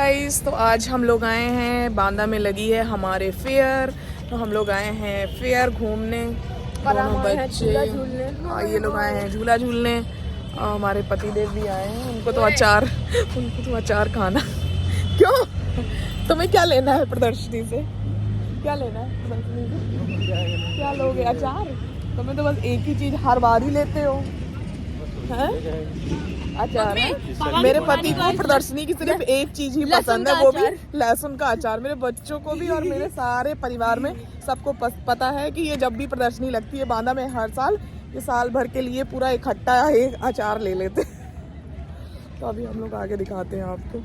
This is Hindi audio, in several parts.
गाइस, तो आज हम लोग आए हैं बांदा में लगी है हमारे फेयर। तो हम लोग आए हैं फेयर घूमने, दोनों बच्चे। ये लोग आए हैं झूला झूलने और हमारे पतिदेव भी आए हैं। उनको तो अचार खाना। क्यों, तुम्हें क्या लेना है प्रदर्शनी से? क्या लेना है प्रदर्शनी से? क्या लोगे? अचार? तुम्हें तो बस एक ही चीज हर बार ही लेते हो, हैं? अचार है। मेरे पति को प्रदर्शनी की सिर्फ एक चीज ही पसंद है, वो भी लहसुन का अचार। मेरे बच्चों को भी और मेरे सारे परिवार में सबको पता है कि ये जब भी प्रदर्शनी लगती है बांदा में हर साल, ये साल भर के लिए पूरा इकट्ठा एक अचार ले लेते। तो अभी हम लोग आगे दिखाते हैं आपको।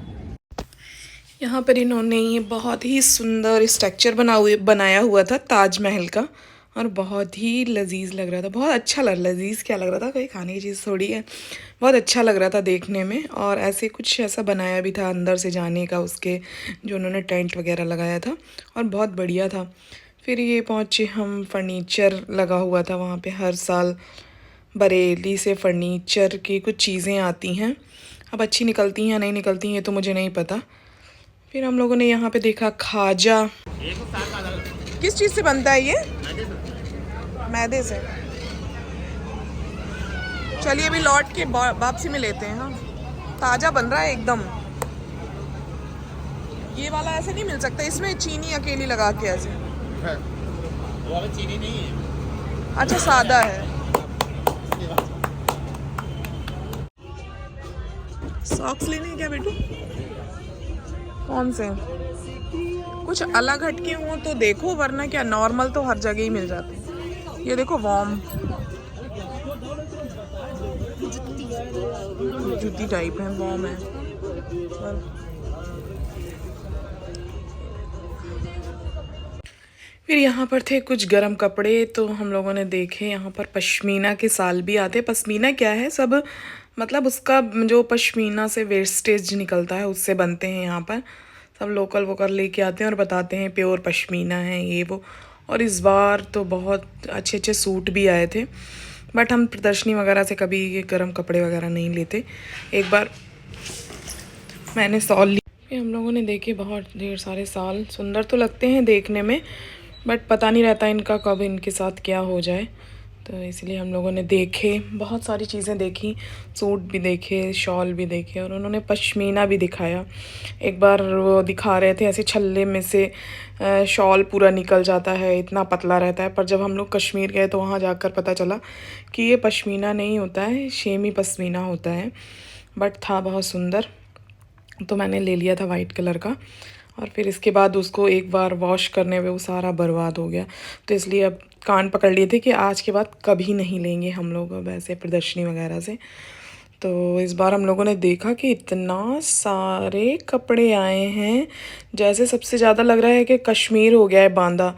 यहाँ पर इन्होंने ये बहुत ही सुंदर स्ट्रक्चर बनाया हुआ था ताजमहल का, और बहुत ही लजीज लग रहा था। बहुत अच्छा लजीज क्या लग रहा था, कोई खाने की चीज़ थोड़ी है। बहुत अच्छा लग रहा था देखने में। और ऐसे कुछ ऐसा बनाया भी था अंदर से जाने का, उसके जो उन्होंने टेंट वगैरह लगाया था, और बहुत बढ़िया था। फिर ये पहुँचे हम, फर्नीचर लगा हुआ था वहाँ पे। हर साल बरेली से फर्नीचर की कुछ चीज़ें आती हैं, अब अच्छी निकलती हैं या नहीं निकलती हैं ये तो मुझे नहीं पता। फिर हम लोगों ने यहाँ पे देखा खाजा। किस चीज़ से बनता है ये? मैदे से। चलिए अभी लौट के वापसी में लेते हैं। हाँ, ताज़ा बन रहा है एकदम। ये वाला ऐसे नहीं मिल सकता, इसमें चीनी अकेली लगा के ऐसे। वो वाला चीनी नहीं है। अच्छा, सादा है। सॉक्स लेने हैं क्या बेटू? कौन से? कुछ अलग हटके हो तो देखो, वरना क्या नॉर्मल तो हर जगह ही मिल जाते हैं। ये देखो वॉर्म जूती टाइप है, वॉर्म है। फिर यहाँ पर थे कुछ गर्म कपड़े, तो हम लोगों ने देखे। यहाँ पर पश्मीना के साल भी आते। पश्मीना क्या है, सब मतलब उसका जो पश्मीना से वेस्टेज निकलता है उससे बनते हैं। यहाँ पर सब लोकल वोकल लेके आते हैं और बताते हैं प्योर पश्मीना है ये वो। और इस बार तो बहुत अच्छे अच्छे सूट भी आए थे, बट हम प्रदर्शनी वगैरह से कभी ये गर्म कपड़े वगैरह नहीं लेते। एक बार मैंने शॉल ली। फिर हम लोगों ने देखे बहुत ढेर सारे साल। सुंदर तो लगते हैं देखने में, बट पता नहीं रहता इनका कब इनके साथ क्या हो जाए, तो इसलिए हम लोगों ने देखे, बहुत सारी चीज़ें देखी। सूट भी देखे, शॉल भी देखे, और उन्होंने पश्मीना भी दिखाया। एक बार वो दिखा रहे थे ऐसे छल्ले में से शॉल पूरा निकल जाता है, इतना पतला रहता है। पर जब हम लोग कश्मीर गए तो वहाँ जाकर पता चला कि ये पश्मीना नहीं होता है, शेमी पश्मीना होता है। बट था बहुत सुंदर, तो मैंने ले लिया था वाइट कलर का। और फिर इसके बाद उसको एक बार वॉश करने में वो सारा बर्बाद हो गया, तो इसलिए अब कान पकड़ लिए थे कि आज के बाद कभी नहीं लेंगे हम लोग अब ऐसे प्रदर्शनी वगैरह से। तो इस बार हम लोगों ने देखा कि इतना सारे कपड़े आए हैं, जैसे सबसे ज़्यादा लग रहा है कि कश्मीर हो गया है बांदा।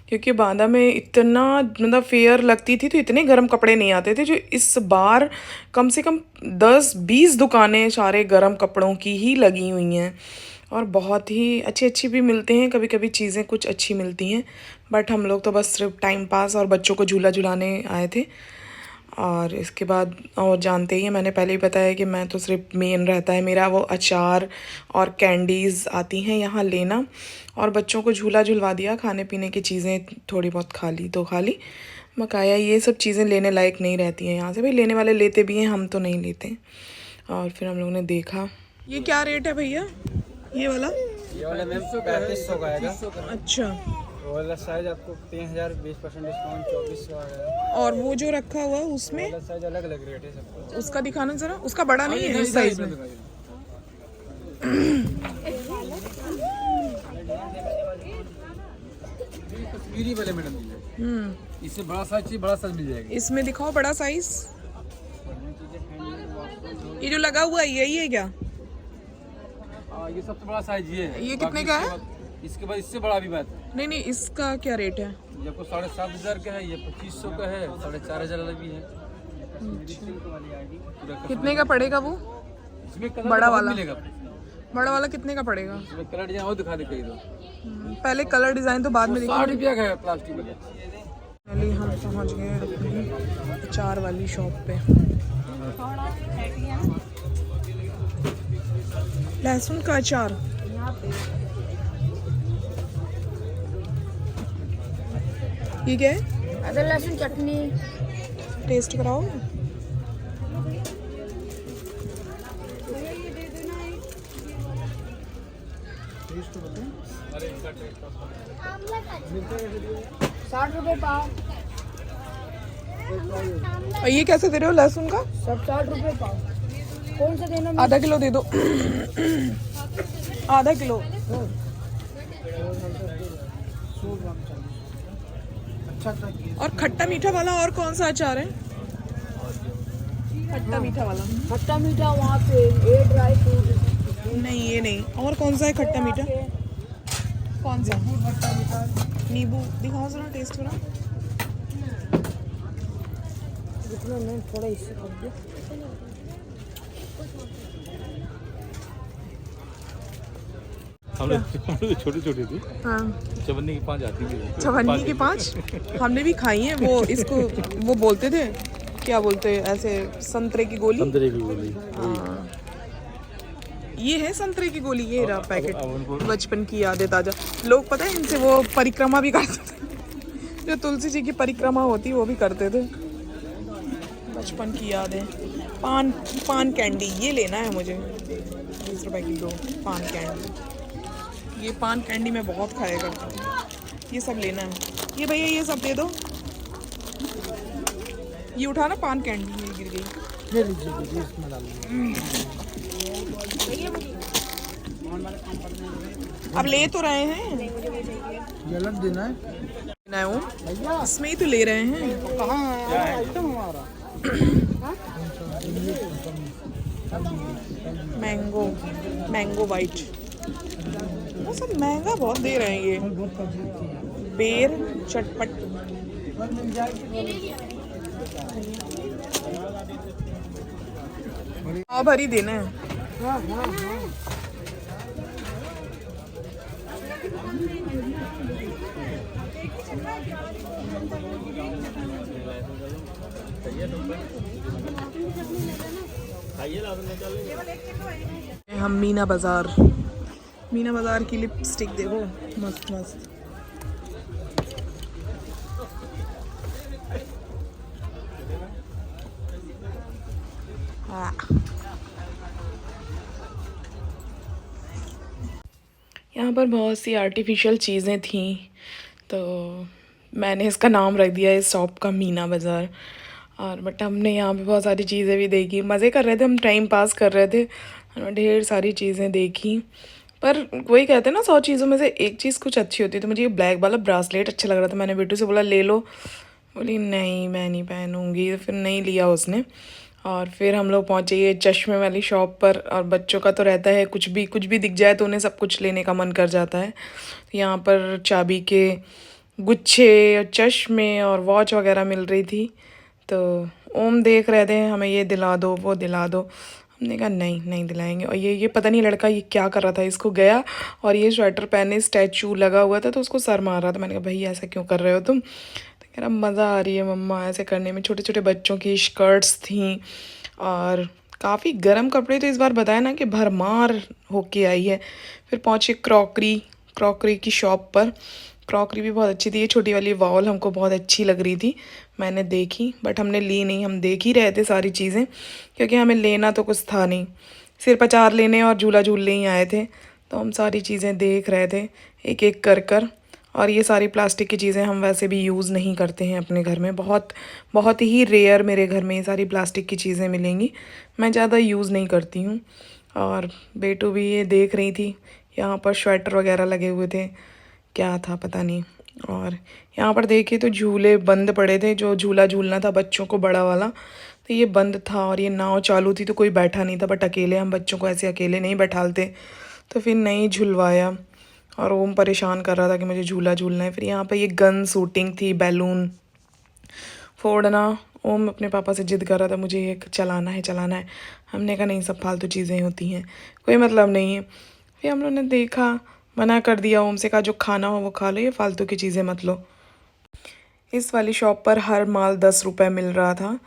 क्योंकि बांदा में इतना मतलब फेयर लगती थी तो इतने गर्म कपड़े नहीं आते थे, जो इस बार कम से कम 10-20 दुकानें सारे गर्म कपड़ों की ही लगी हुई हैं। और बहुत ही अच्छी भी मिलते हैं, कभी कभी चीज़ें कुछ अच्छी मिलती हैं। बट हम लोग तो बस सिर्फ टाइम पास और बच्चों को झूला झुलाने आए थे। और इसके बाद, और जानते ही हैं, मैंने पहले ही बताया कि मैं तो सिर्फ मेन रहता है मेरा वो अचार और कैंडीज़ आती हैं यहाँ लेना। और बच्चों को झूला झुलवा दिया, खाने पीने की चीज़ें थोड़ी बहुत खा ली तो खा ली। बकाया ये सब चीज़ें लेने लायक नहीं रहती हैं यहाँ से। भाई लेने वाले लेते भी हैं, हम तो नहीं लेते। और फिर हम लोगों ने देखा। ये क्या रेट है भैया ये वाला? ये वाला मैम 3500 का आएगा। अच्छा, वो वाला साइज आपको 3000 20% डिस्काउंट 2400 आएगा। और वो जो रखा हुआ उसमें वाला साइज अलग अलग रेट है सबको। उसका दिखाना जरा, उसका बड़ा नहीं है इस साइज में। कश्मीरी वाले मैडम, इससे बड़ा साइज मिल जाएगा। इसमें दिखाओ बड़ा साइज। ये जो लगा हुआ है यही है क्या? ये सबसे बड़ा साइज ये है। ये कितने का है? इसके बाद इससे बड़ा भी बात है। नहीं, इसका क्या रेट है? ये आपको 7500 का है, ये 2500 का है, 4500 वाला भी है। कितने का पड़ेगा वो? इसमें कलर बड़ा वाला मिलेगा। बड़ा वाला कितने का पड़ेगा? इसमें कलर डिजाइन और दिखा दे कहीं तो। पहले कलर डिजाइन तो बाद में देखो। 60 रुपया का है प्लास्टिक वाला। पहले हम पहुंच गए अपनी अचार वाली शॉप पे। लहसुन का अचार ये क्या है? अदरक लहसुन चटनी। टेस्ट कराओ। ₹60 पाव। और ये कैसे दे रहे हो लहसुन का? सब ₹60 पाव। कौन सा देना? आधा किलो दे दो। आधा किलो। और खट्टा मीठा वाला और कौन सा अचार है? खट्टा मीठा वाला खट्टा मीठा वहाँ पे, ये ड्राई फ्रूट। नहीं, ये नहीं। और कौन सा है खट्टा मीठा? कौन सा? नींबू दिखाओ जरा, टेस्ट करो। मैं थोड़ा इससे कर दो। हम लोग छोटी छोटी थी, हाँ, चवन्नी की 5 आती थी। चवन्नी की 5 हमने भी खाई है। वो इसको वो बोलते थे, क्या बोलते हैं ऐसे, संतरे की गोली। संतरे की गोली। हाँ, ये है संतरे की गोली। ये रहा पैकेट। बचपन की यादें ताजा। लोग पता है इनसे वो परिक्रमा भी करते थे। जो तुलसी जी की परिक्रमा होती वो भी करते थे। बचपन की यादें। पान कैंडी ये लेना है मुझे। 20 रुपए की 2 पान कैंडी। ये पान कैंडी मैं बहुत खाया करता हूँ। ये सब लेना है। ये भैया ये सब दे दो। ये उठा ना पान कैंडी, ये गिर गई। ले लीजिए, इसमें डाल लीजिए। अब ले तो रहे हैं। गलत देना है ना वो इसमें ही तो ले रहे हैं। कहाँ है आइटम हमारा? Mango white. वो सब महंगा बहुत दे रहे हैं ये। बेर चटपट। पाव भरी देना है। हम मीना बाजार की लिपस्टिक देखो, मस्त मस्त। हाँ। यहाँ पर बहुत सी आर्टिफिशियल चीज़ें थीं, तो मैंने इसका नाम रख दिया इस शॉप का मीना बाज़ार। और बट हमने यहाँ पे बहुत सारी चीज़ें भी देखी, मज़े कर रहे थे, हम टाइम पास कर रहे थे, ढेर सारी चीज़ें देखी। पर वही कहते हैं ना, 100 चीज़ों में से एक चीज़ कुछ अच्छी होती है। तो मुझे ये ब्लैक वाला ब्रासलेट अच्छा लग रहा था। मैंने बेटू से बोला ले लो, बोली नहीं मैं नहीं पहनूँगी, तो फिर नहीं लिया उसने। और फिर हम लोग पहुँचे ये चश्मे वाली शॉप पर। और बच्चों का तो रहता है, कुछ भी दिख जाए तो उन्हें सब कुछ लेने का मन कर जाता है। तो यहाँ पर चाबी के गुच्छे और चश्मे और वॉच वगैरह मिल रही थी। तो ओम देख रहे थे हमें ये दिला दो वो दिला दो। हमने कहा नहीं दिलाएंगे। और ये पता नहीं लड़का ये क्या कर रहा था, इसको गया और ये स्वेटर पहने, स्टैचू लगा हुआ था तो उसको सर मार रहा था। मैंने कहा भाई ऐसा क्यों कर रहे हो तुम? तो कह रहा मज़ा आ रही है मम्मा ऐसे करने में। छोटे छोटे बच्चों की स्कर्ट्स थी और काफ़ी गर्म कपड़े। तो इस बार बताया ना कि भरमार होके आई है। फिर पहुँचे क्रॉकरी की शॉप पर। क्रॉकरी भी बहुत अच्छी थी। ये छोटी वाली बाउल हमको बहुत अच्छी लग रही थी, मैंने देखी बट हमने ली नहीं। हम देख ही रहे थे सारी चीज़ें, क्योंकि हमें लेना तो कुछ था नहीं, सिर्फ अचार लेने और झूला झूलने ही आए थे। तो हम सारी चीज़ें देख रहे थे एक एक कर। और ये सारी प्लास्टिक की चीज़ें हम वैसे भी यूज़ नहीं करते हैं अपने घर में। बहुत ही रेयर मेरे घर में ये सारी प्लास्टिक की चीज़ें मिलेंगी, मैं ज़्यादा यूज़ नहीं करती हूँ। और बेटू भी ये देख रही थी। यहाँ पर स्वेटर वगैरह लगे हुए थे, क्या था पता नहीं। और यहाँ पर देखिए तो झूले बंद पड़े थे। जो झूला झूलना था बच्चों को बड़ा वाला, तो ये बंद था। और ये नाव चालू थी तो कोई बैठा नहीं था, बट अकेले हम बच्चों को ऐसे अकेले नहीं बैठालते, तो फिर नहीं झुलवाया। और ओम परेशान कर रहा था कि मुझे झूला झूलना है। फिर यहाँ पर ये गन शूटिंग थी, बैलून फोड़ना। ओम अपने पापा से जिद कर रहा था मुझे ये चलाना है। हमने कहा नहीं, सब फालतू चीज़ें होती हैं, कोई मतलब नहीं है। फिर हम लोगों ने देखा, मना कर दिया। ओम से कहा जो खाना हो वो खा लो, ये फालतू की चीज़ें मत लो। इस वाली शॉप पर हर माल 10 रुपये मिल रहा था।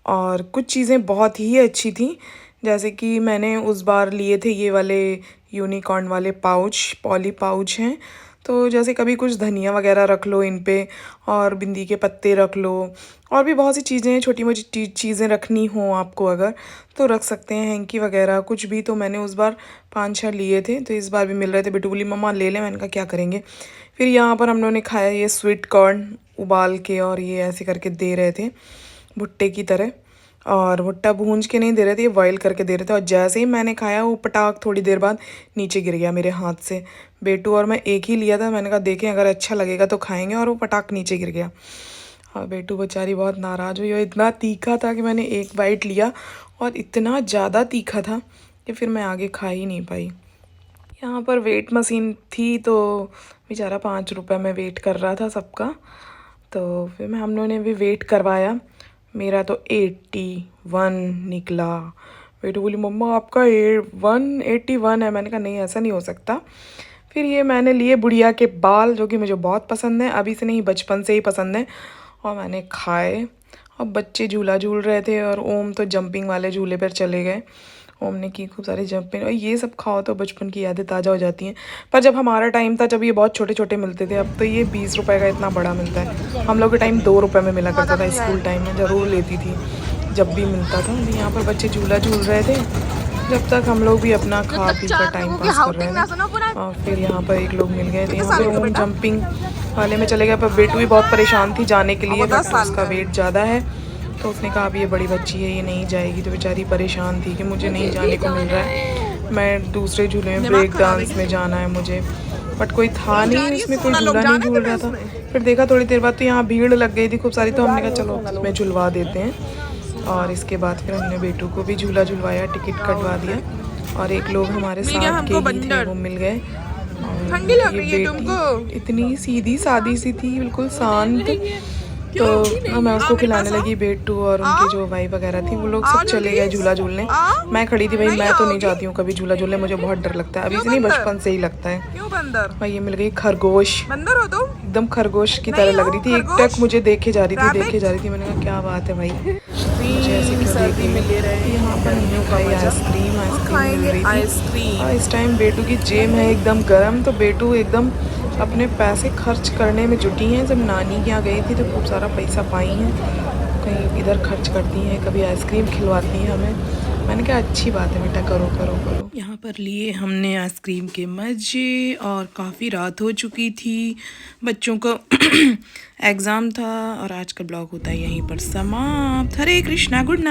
और कुछ चीज़ें बहुत ही अच्छी थी, जैसे कि मैंने उस बार लिए थे ये वाले यूनिकॉर्न वाले पाउच, पॉली पाउच हैं। तो जैसे कभी कुछ धनिया वगैरह रख लो इन पे, और बिंदी के पत्ते रख लो, और भी बहुत सी चीज़ें हैं, छोटी मोटी चीज़ें रखनी हो आपको अगर तो रख सकते हैं, हैंकी वगैरह कुछ भी। तो मैंने उस बार 5-6 लिए थे, तो इस बार भी मिल रहे थे। बेटू बोली मम्मा ले लें, मैंने कहा क्या करेंगे। फिर यहाँ पर हम लोगों ने खाया ये स्वीट कॉर्न उबाल के, और ये ऐसे करके दे रहे थे भुट्टे की तरह, और भुट्टा भूंज के नहीं दे रहे थे, ये बॉयल करके दे रहे थे। और जैसे ही मैंने खाया वो पटाख थोड़ी देर बाद नीचे गिर गया मेरे हाथ से। बेटू और मैं एक ही लिया था, मैंने कहा देखें अगर अच्छा लगेगा तो खाएंगे, और वो पटाख नीचे गिर गया। और बेटू बेचारी बहुत नाराज़ हुई, और इतना तीखा था कि मैंने एक बाइट लिया, और इतना ज़्यादा तीखा था कि फिर मैं आगे खा ही नहीं पाई। यहाँ पर वेट मशीन थी, तो बेचारा 5 रुपये में वेट कर रहा था सबका। तो फिर हम लोगों ने भी वेट करवाया। मेरा तो 81 निकला। बेटू बोली मम्मा आपका 181 है। मैंने कहा नहीं ऐसा नहीं हो सकता। फिर ये मैंने लिए बुढ़िया के बाल, जो कि मुझे बहुत पसंद है, अभी से नहीं बचपन से ही पसंद है, और मैंने खाए। और बच्चे झूला झूल रहे थे, और ओम तो जंपिंग वाले झूले पर चले गए। ओम ने की खूब सारी जंपिंग, और ये सब खाओ तो बचपन की यादें ताज़ा हो जाती हैं। पर जब हमारा टाइम था, जब ये बहुत छोटे छोटे मिलते थे, अब तो ये 20 रुपए का इतना बड़ा मिलता है। हम लोग के टाइम 2 रुपये में मिला करता था, स्कूल टाइम में ज़रूर लेती थी जब भी मिलता था। यहाँ पर बच्चे झूला झूल रहे थे, जब तक हम लोग भी अपना खा पी कर टाइम पास कर रहे थे। और फिर यहाँ पर एक लोग मिल गए थे, यहाँ पर ओम जंपिंग वाले में चले गए। पर बेटू भी बहुत परेशान थी जाने के लिए, बट उसका वेट ज़्यादा है, तो उसने कहा अब ये बड़ी बच्ची है, ये नहीं जाएगी। तो बेचारी परेशान थी कि मुझे नहीं जाने को मिल रहा है, मैं दूसरे झूले में ब्रेक डांस में जाना है मुझे। बट कोई था नहीं उसमें, कोई झूला नहीं झूल रहा था। फिर देखा थोड़ी देर बाद तो यहाँ भीड़ लग गई थी खूब सारी, तो हमने कहा चलो उसमें झुलवा देते हैं। और इसके बाद फिर हमने बेटू को भी झूला झुलवाया, टिकट कटवा दिया, और एक लोग हमारे साथ के ही थे वो मिल गए। और ये बेटी इतनी सीधी सादी सी थी, बिल्कुल शांत। तो मैं उसको खिलाने लगी। बेटू और उनकी जो वाइफ वगैरह थी वो लोग सब चले गए झूला झूलने। मैं खड़ी थी, भाई मैं तो नहीं जाती हूँ कभी झूला झूलने, मुझे बहुत डर लगता है, अभी से नहीं बचपन से ही लगता है। क्यों बंदर? और ये मिल गई खरगोश, बंदर हो तुम? एकदम खरगोश की तरह लग रही थी, एक टक मुझे देखे जा रही थी। मैंने कहा क्या बात है भाई, मुझे ऐसे क्यों देख रही है। यहाँ पर हमने खाई आइसक्रीम मिल रही थी। और इस टाइम बेटू की जेब है एकदम गर्म, तो बेटू एकदम अपने पैसे खर्च करने में जुटी हैं। जब नानी के यहाँ गई थी तो खूब सारा पैसा पाई हैं, कहीं इधर खर्च करती हैं, कभी आइसक्रीम खिलवाती हैं हमें। मैंने कहा अच्छी बात है बेटा, करो करो करो। यहाँ पर लिए हमने आइसक्रीम के मज़े, और काफ़ी रात हो चुकी थी, बच्चों को एग्ज़ाम था, और आज का ब्लॉग होता है यहीं पर समाप्त। हरे कृष्णा, गुड नाइट।